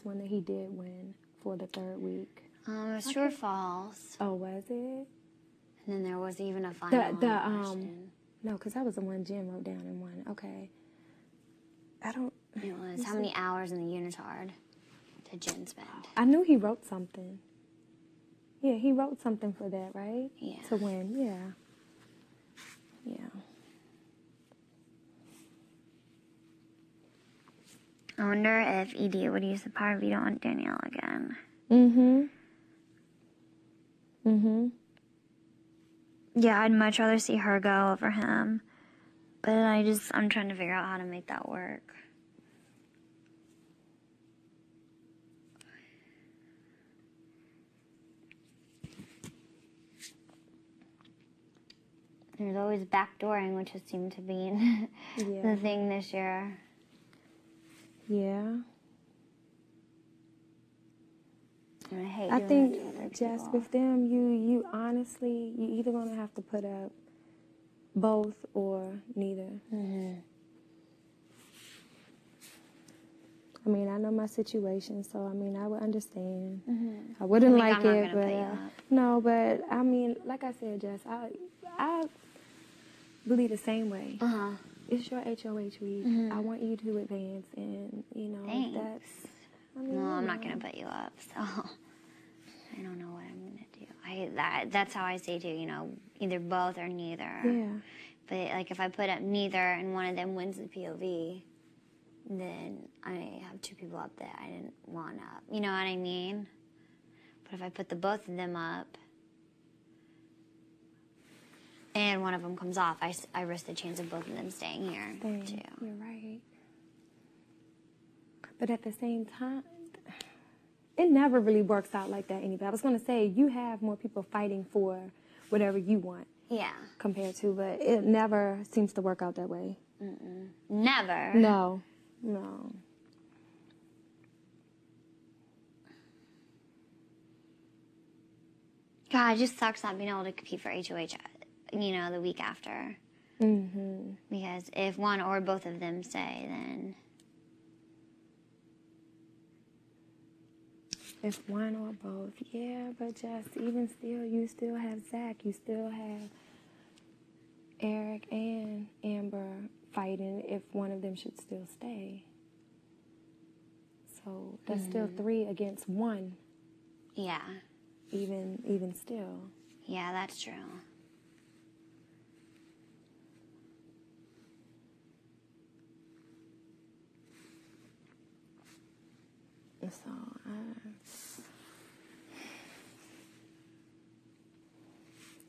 one that he did win for the third week? It was true or false. Oh, was it? And then there was even a final question. No, because that was the one Jen wrote down and won. Okay. It was how many hours in the unitard did Jen spend? I knew he wrote something. Yeah, he wrote something for that, right? Yeah. To win, yeah. Yeah. I wonder if Edie would use the power veto on Danielle again. Yeah, I'd much rather see her go over him. But I'm trying to figure out how to make that work. There's always backdooring, which has seemed to be the thing this year. Yeah. And I hate I doing think that to other just people. with them, you honestly, you either going to have to put up both or neither. I mean, I know my situation, so I mean, I would understand. I wouldn't like it, but no, but I mean, like I said, Jess, I believe the same way. It's your HoH week. I want you to advance, and you know, Thanks. that's. I mean, Well, I'm not gonna put you up, so I don't know what I'm gonna do. That's how I say too. You know, either both or neither. Yeah. But like, if I put up neither and one of them wins the POV, then I have two people up that I didn't want up. You know what I mean? But if I put the both of them up and one of them comes off, I risk the chance of both of them staying here too. You're right. But at the same time, it never really works out like that anyway. I was going to say, you have more people fighting for whatever you want. Yeah. Compared to, but it never seems to work out that way. Never. No. God, it just sucks not being able to compete for HoH, you know, the week after. Because if one or both of them stay, then... If one or both, yeah, but just even still, you still have Zach, you still have Eric and Amber fighting if one of them should still stay. So that's still 3 against 1. Yeah. Even still. Yeah, that's true. So,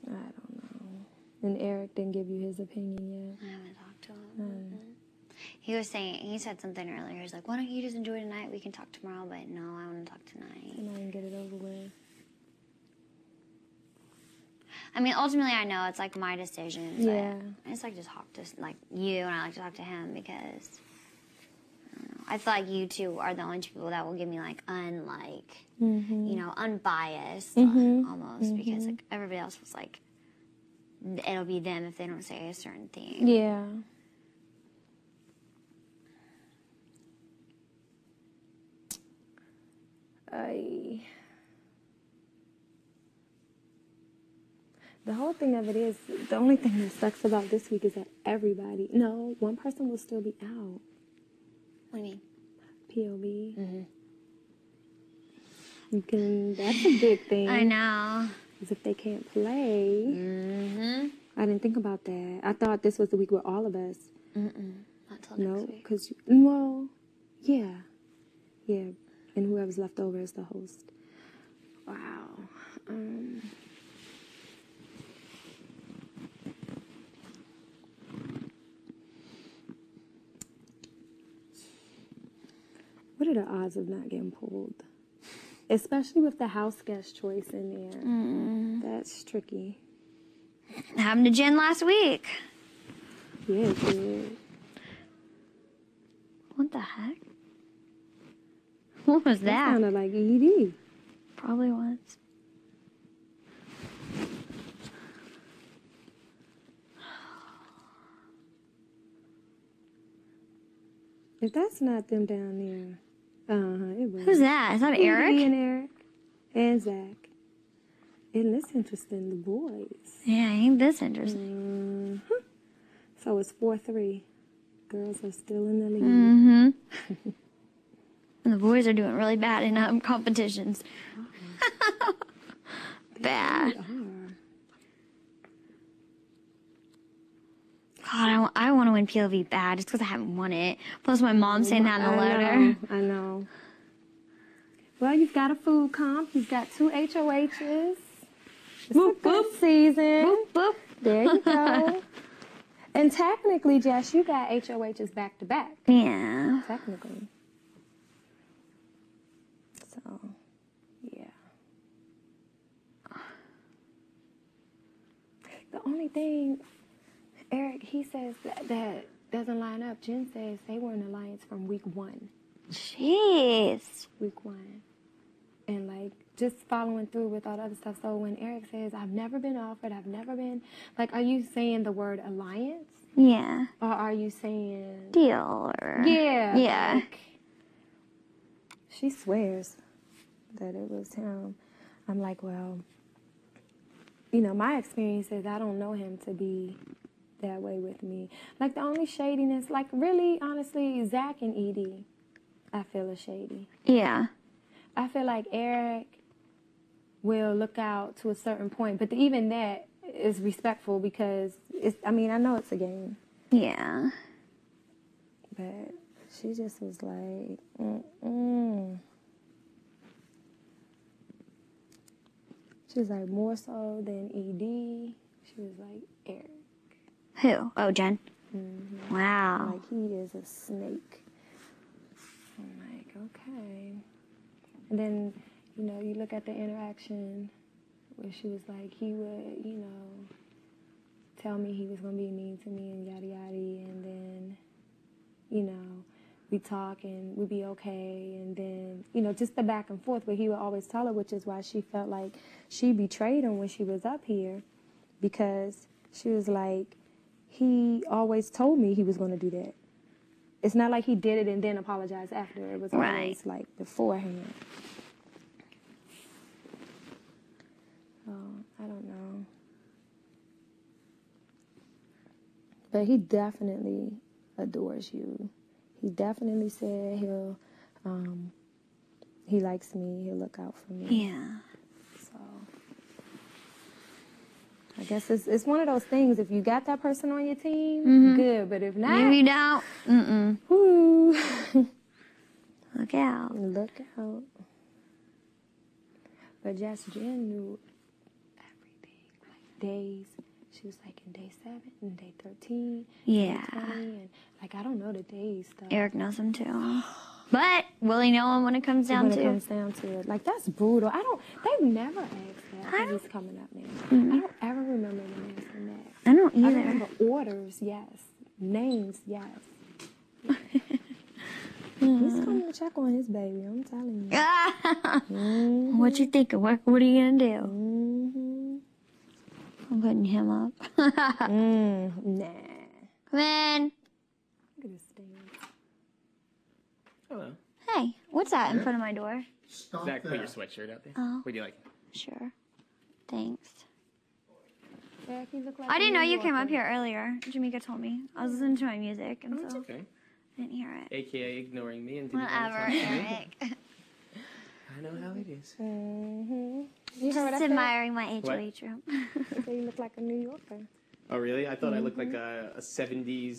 I don't know. And Eric didn't give you his opinion yet? I haven't talked to him. He said something earlier. He's like, why don't you just enjoy tonight? We can talk tomorrow. But no, I want to talk tonight. And get it over with. I mean, ultimately, I know it's like my decision. Yeah. I just like to talk to like you, and I like to talk to him because I don't know. I feel like you two are the only two people that will give me like you know, unbiased almost because like everybody else was like, it'll be them if they don't say a certain thing. Yeah. The whole thing of it is, the only thing that sucks about this week is that one person will still be out. What do you mean? POV. That's a big thing. I know. Because if they can't play. I didn't think about that. I thought this was the week with all of us. Not till next week. Because, well, yeah. Yeah. And whoever's left over is the host. Wow. What are the odds of not getting pulled? Especially with the house guest choice in there. That's tricky. Happened to Jen last week. Yeah, it did. What the heck? What was that? That sounded like ED. Probably was. If that's not them down there. It was. Who's that? Is that Edie Eric? and Eric. And Zach. Isn't this interesting? The boys. Yeah, ain't this interesting? So it's 4-3. Girls are still in the lead. Mm-hmm. And the boys are doing really bad in competitions. Bad. They are. God, I want to win PLV bad just because I haven't won it. Plus, my mom's saying that in the letter. I know. Well, you've got a food comp. You've got 2 HoHs. It's a good season. Boop, boop. There you go. And technically, Jess, you got HoHs back to back. Yeah. Technically. So, yeah. The only thing, Eric, he says that doesn't line up. Jen says they were in alliance from week 1. Jeez. Week 1. And, like, just following through with all the other stuff. So when Eric says, I've never been offered, I've never been, like, are you saying the word alliance? Yeah. Or are you saying... Deal or... Yeah. Yeah. Like, she swears that it was him. I'm like, well, you know, my experience is I don't know him to be that way with me. Like, the only shadiness, like, really, honestly, Zach and Edie, I feel is shady. Yeah. I feel like Eric will look out to a certain point, but even that is respectful because it's, I mean, I know it's a game. Yeah. But she just was like, She was like, more so than ED. She was like, Eric. Who? Oh, Jen? Mm-hmm. Wow. Like, he is a snake. I'm like, okay. And then, you know, you look at the interaction where she was like, he would, you know, tell me he was going to be mean to me and yada yada. And then, you know, we talk and we'd be okay. And then, you know, just the back and forth where he would always tell her, which is why she felt like she betrayed him when she was up here. Because she was like, he always told me he was going to do that. It's not like he did it and then apologized after. It was always like beforehand. So, I don't know. But he definitely adores you. He definitely said he likes me, he'll look out for me. Yeah. So, I guess it's one of those things, if you got that person on your team, good, but if not... If you don't, whoo. Look out. Look out. But Jess Jen knew everything, like days. She was like in day 7 and day 13, Yeah. day 20, and like I don't know the days stuff. Eric knows them too. But will he know him when it comes down to it? When it comes down to it. Like, that's brutal. They've never asked that when he's coming up now. I don't ever remember them asking that. I don't either. I remember orders, yes. Names, yes. He's coming to check on his baby, I'm telling you. What you thinking? What are you gonna do? Mm-hmm. I'm putting him up. Nah. Come in. Look at this thing. Hello. Hey, what's that in front of my door? Stop Zach, put your sweatshirt out there. Oh. What do you like? Sure. Thanks. Zach, you look like I didn't know you came Yorker. up here earlier. Jameka told me. I was listening to my music, and It's so okay. I didn't hear it. AKA ignoring me and didn't want to Whatever, talk to me. Eric. I know how it is. Mm-hmm. You heard what I Just said? admiring my HoH room. So you look like a New Yorker. Oh, really? I thought I looked like a 70s